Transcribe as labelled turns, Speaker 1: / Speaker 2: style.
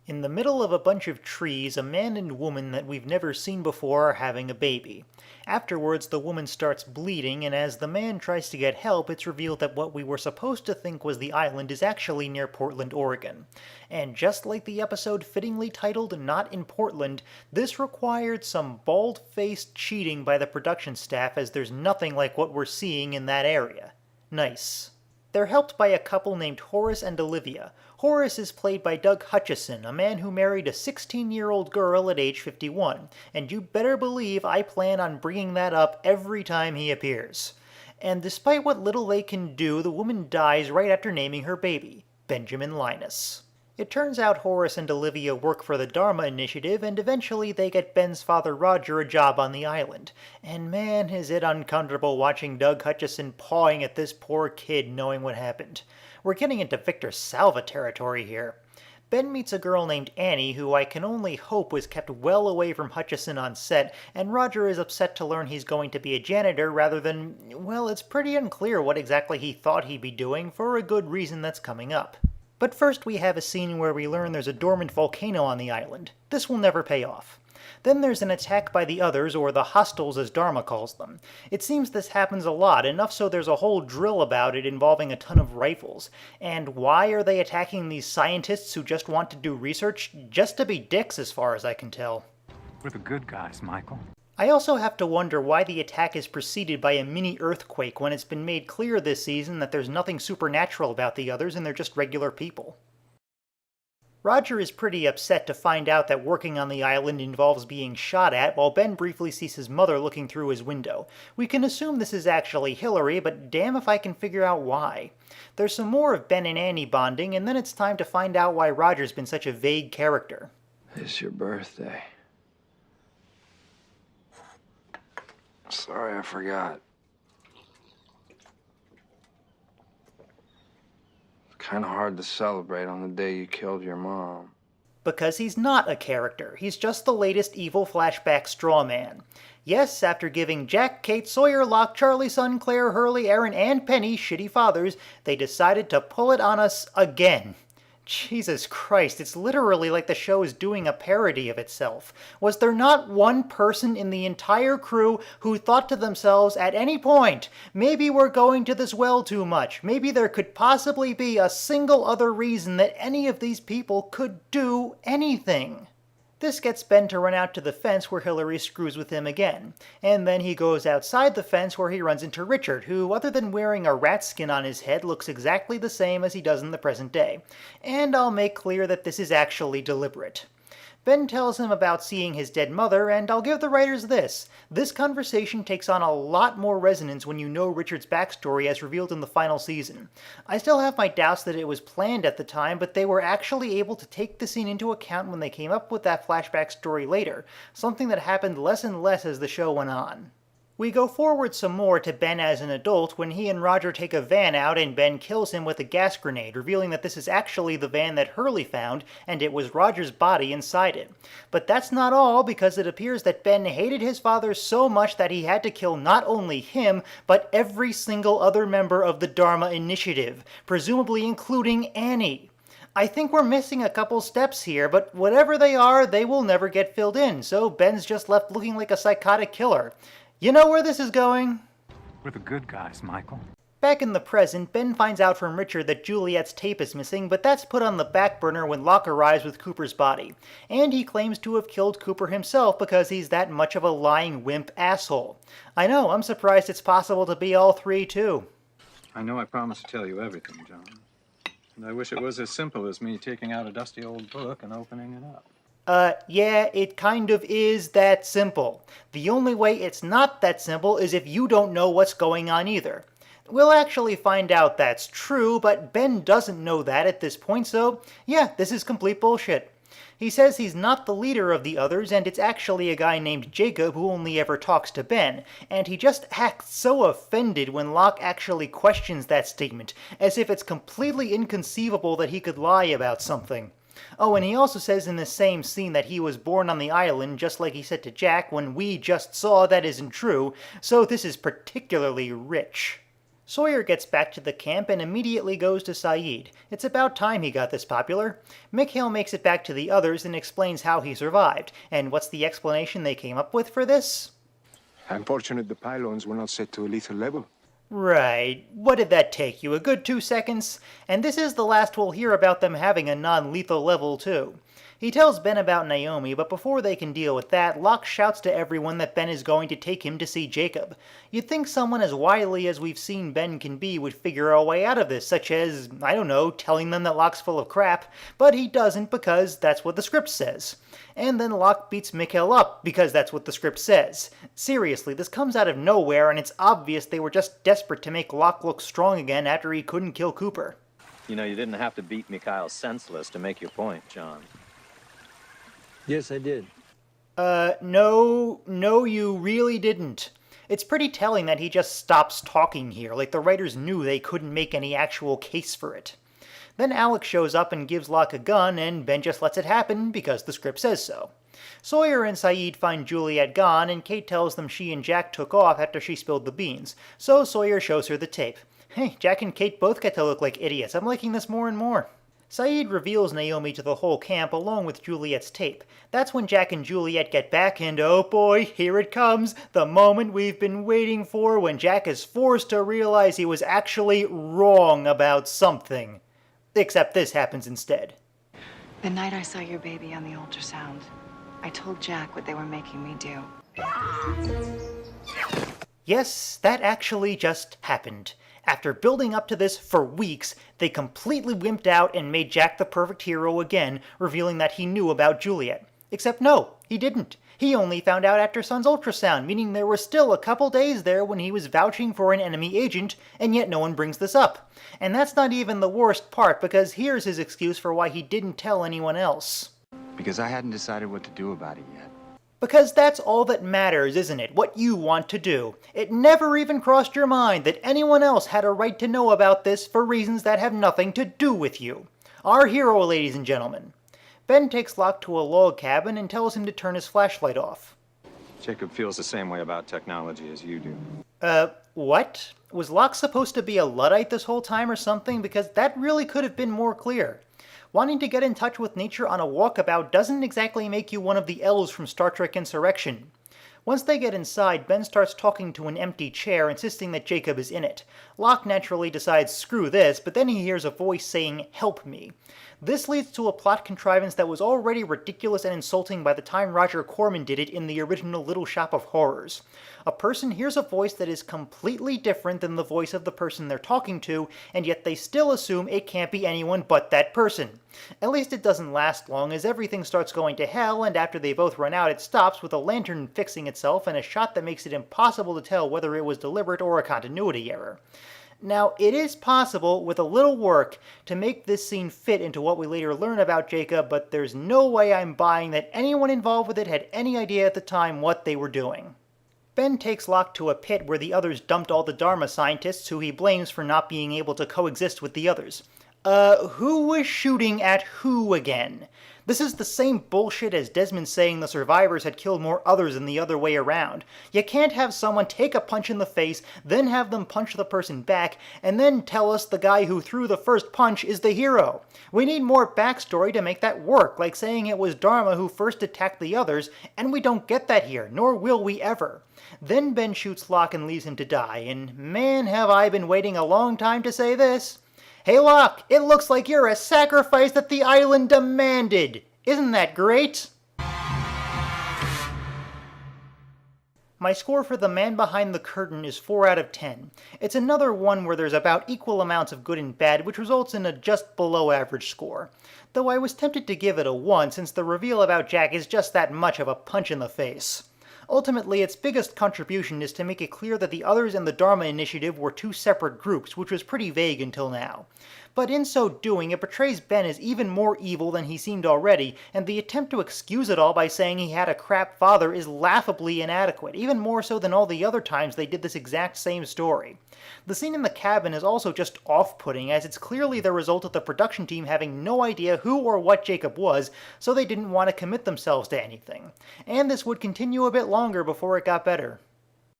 Speaker 1: In the middle of a bunch of trees, a man and woman that we've never seen before are having a baby. Afterwards, the woman starts bleeding, and as the man tries to get help, it's revealed that what we were supposed to think was the island is actually near Portland, Oregon. And just like the episode fittingly titled Not in Portland, this required some bald-faced cheating by the production staff, as there's nothing like what we're seeing in that area. Nice. They're helped by a couple named Horace and Olivia. Horace is played by Doug Hutchison, a man who married a 16-year-old girl at age 51, and you better believe I plan on bringing that up every time he appears. And despite what little they can do, the woman dies right after naming her baby, Benjamin Linus. It turns out Horace and Olivia work for the Dharma Initiative, and eventually they get Ben's father Roger a job on the island. And man, is it uncomfortable watching Doug Hutchison pawing at this poor kid knowing what happened. We're getting into Victor Salva territory here. Ben meets a girl named Annie, who I can only hope was kept well away from Hutchison on set, and Roger is upset to learn he's going to be a janitor rather than, well, it's pretty unclear what exactly he thought he'd be doing for a good reason that's coming up. But first we have a scene where we learn there's a dormant volcano on the island. This will never pay off. Then there's an attack by the others, or the hostiles as Dharma calls them. It seems this happens a lot, enough so there's a whole drill about it involving a ton of rifles. And why are they attacking these scientists who just want to do research? Just to be dicks as far as I can tell.
Speaker 2: We're the good guys, Michael.
Speaker 1: I also have to wonder why the attack is preceded by a mini earthquake when it's been made clear this season that there's nothing supernatural about the others and they're just regular people. Roger is pretty upset to find out that working on the island involves being shot at, while Ben briefly sees his mother looking through his window. We can assume this is actually Hillary, but damn if I can figure out why. There's some more of Ben and Annie bonding, and then it's time to find out why Roger's been such a vague character.
Speaker 3: It's your birthday. Sorry, I forgot. It's kind of hard to celebrate on the day you killed your mom.
Speaker 1: Because he's not a character. He's just the latest evil flashback straw man. Yes, after giving Jack, Kate, Sawyer, Locke, Charlie, Son, Claire, Hurley, Aaron, and Penny shitty fathers, they decided to pull it on us again. Jesus Christ, it's literally like the show is doing a parody of itself. Was there not one person in the entire crew who thought to themselves at any point, maybe we're going to this well too much, maybe there could possibly be a single other reason that any of these people could do anything? This gets Ben to run out to the fence where Hillary screws with him again, and then he goes outside the fence where he runs into Richard, who, other than wearing a rat skin on his head, looks exactly the same as he does in the present day. And I'll make clear that this is actually deliberate. Ben tells him about seeing his dead mother, and I'll give the writers this. This conversation takes on a lot more resonance when you know Richard's backstory as revealed in the final season. I still have my doubts that it was planned at the time, but they were actually able to take the scene into account when they came up with that flashback story later, something that happened less and less as the show went on. We go forward some more to Ben as an adult when he and Roger take a van out and Ben kills him with a gas grenade, revealing that this is actually the van that Hurley found and it was Roger's body inside it. But that's not all, because it appears that Ben hated his father so much that he had to kill not only him, but every single other member of the Dharma Initiative, presumably including Annie. I think we're missing a couple steps here, but whatever they are, they will never get filled in, so Ben's just left looking like a psychotic killer. You know where this is going?
Speaker 2: We're the good guys, Michael.
Speaker 1: Back in the present, Ben finds out from Richard that Juliet's tape is missing, but that's put on the back burner when Locke arrives with Cooper's body. And he claims to have killed Cooper himself because he's that much of a lying wimp asshole. I know, I'm surprised it's possible to be all three, too.
Speaker 4: I know I promised to tell you everything, John. And I wish it was as simple as me taking out a dusty old book and opening it up.
Speaker 1: Yeah, it kind of is that simple. The only way it's not that simple is if you don't know what's going on either. We'll actually find out that's true, but Ben doesn't know that at this point, so yeah, this is complete bullshit. He says he's not the leader of the others, and it's actually a guy named Jacob who only ever talks to Ben, and he just acts so offended when Locke actually questions that statement, as if it's completely inconceivable that he could lie about something. Oh, and he also says in the same scene that he was born on the island, just like he said to Jack, when we just saw that isn't true, so this is particularly rich. Sawyer gets back to the camp and immediately goes to Saeed. It's about time he got this popular. Mikhail makes it back to the others and explains how he survived. And what's the explanation they came up with for this?
Speaker 5: I'm fortunate the pylons were not set to a lethal level.
Speaker 1: Right. What did that take you? A good 2 seconds? And this is the last we'll hear about them having a non-lethal level, too. He tells Ben about Naomi, but before they can deal with that, Locke shouts to everyone that Ben is going to take him to see Jacob. You'd think someone as wily as we've seen Ben can be would figure a way out of this, such as, I don't know, telling them that Locke's full of crap, but he doesn't because that's what the script says. And then Locke beats Mikhail up because that's what the script says. Seriously, this comes out of nowhere, and it's obvious they were just desperate to make Locke look strong again after he couldn't kill Cooper.
Speaker 6: You know, you didn't have to beat Mikhail senseless to make your point, John.
Speaker 7: Yes, I did.
Speaker 1: No, you really didn't. It's pretty telling that he just stops talking here, like the writers knew they couldn't make any actual case for it. Then Alex shows up and gives Locke a gun, and Ben just lets it happen because the script says so. Sawyer and Saeed find Juliet gone, and Kate tells them she and Jack took off after she spilled the beans, so Sawyer shows her the tape. Hey, Jack and Kate both get to look like idiots. I'm liking this more and more. Saeed reveals Naomi to the whole camp along with Juliet's tape. That's when Jack and Juliet get back, and oh boy, here it comes, the moment we've been waiting for when Jack is forced to realize he was actually wrong about something. Except this happens instead.
Speaker 8: The night I saw your baby on the ultrasound, I told Jack what they were making me do.
Speaker 1: Yes, that actually just happened. After building up to this for weeks, they completely wimped out and made Jack the perfect hero again, revealing that he knew about Juliet. Except no, he didn't. He only found out after Sun's ultrasound, meaning there were still a couple days there when he was vouching for an enemy agent, and yet no one brings this up. And that's not even the worst part, because here's his excuse for why he didn't tell anyone else.
Speaker 9: Because I hadn't decided what to do about it yet.
Speaker 1: Because that's all that matters, isn't it? What you want to do. It never even crossed your mind that anyone else had a right to know about this for reasons that have nothing to do with you. Our hero, ladies and gentlemen. Ben takes Locke to a log cabin and tells him to turn his flashlight off.
Speaker 4: Jacob feels the same way about technology as you do.
Speaker 1: What? Was Locke supposed to be a Luddite this whole time or something? Because that really could have been more clear. Wanting to get in touch with nature on a walkabout doesn't exactly make you one of the elves from Star Trek Insurrection. Once they get inside, Ben starts talking to an empty chair, insisting that Jacob is in it. Locke naturally decides screw this, but then he hears a voice saying, "Help me." This leads to a plot contrivance that was already ridiculous and insulting by the time Roger Corman did it in the original Little Shop of Horrors. A person hears a voice that is completely different than the voice of the person they're talking to, and yet they still assume it can't be anyone but that person. At least it doesn't last long, as everything starts going to hell, and after they both run out it stops with a lantern fixing itself and a shot that makes it impossible to tell whether it was deliberate or a continuity error. Now, it is possible, with a little work, to make this scene fit into what we later learn about Jacob, but there's no way I'm buying that anyone involved with it had any idea at the time what they were doing. Ben takes Locke to a pit where the others dumped all the Dharma scientists who he blames for not being able to coexist with the others. Who was shooting at who again? This is the same bullshit as Desmond saying the survivors had killed more others than the other way around. You can't have someone take a punch in the face, then have them punch the person back, and then tell us the guy who threw the first punch is the hero. We need more backstory to make that work, like saying it was Dharma who first attacked the others, and we don't get that here, nor will we ever. Then Ben shoots Locke and leaves him to die, and man have I been waiting a long time to say this. Hey Locke, it looks like you're a sacrifice that the island demanded! Isn't that great? My score for The Man Behind the Curtain is 4 out of 10. It's another one where there's about equal amounts of good and bad, which results in a just below average score. Though I was tempted to give it a 1 since the reveal about Jack is just that much of a punch in the face. Ultimately, its biggest contribution is to make it clear that the others and the Dharma Initiative were two separate groups, which was pretty vague until now. But in so doing, it portrays Ben as even more evil than he seemed already, and the attempt to excuse it all by saying he had a crap father is laughably inadequate, even more so than all the other times they did this exact same story. The scene in the cabin is also just off-putting, as it's clearly the result of the production team having no idea who or what Jacob was, so they didn't want to commit themselves to anything. And this would continue a bit longer before it got better.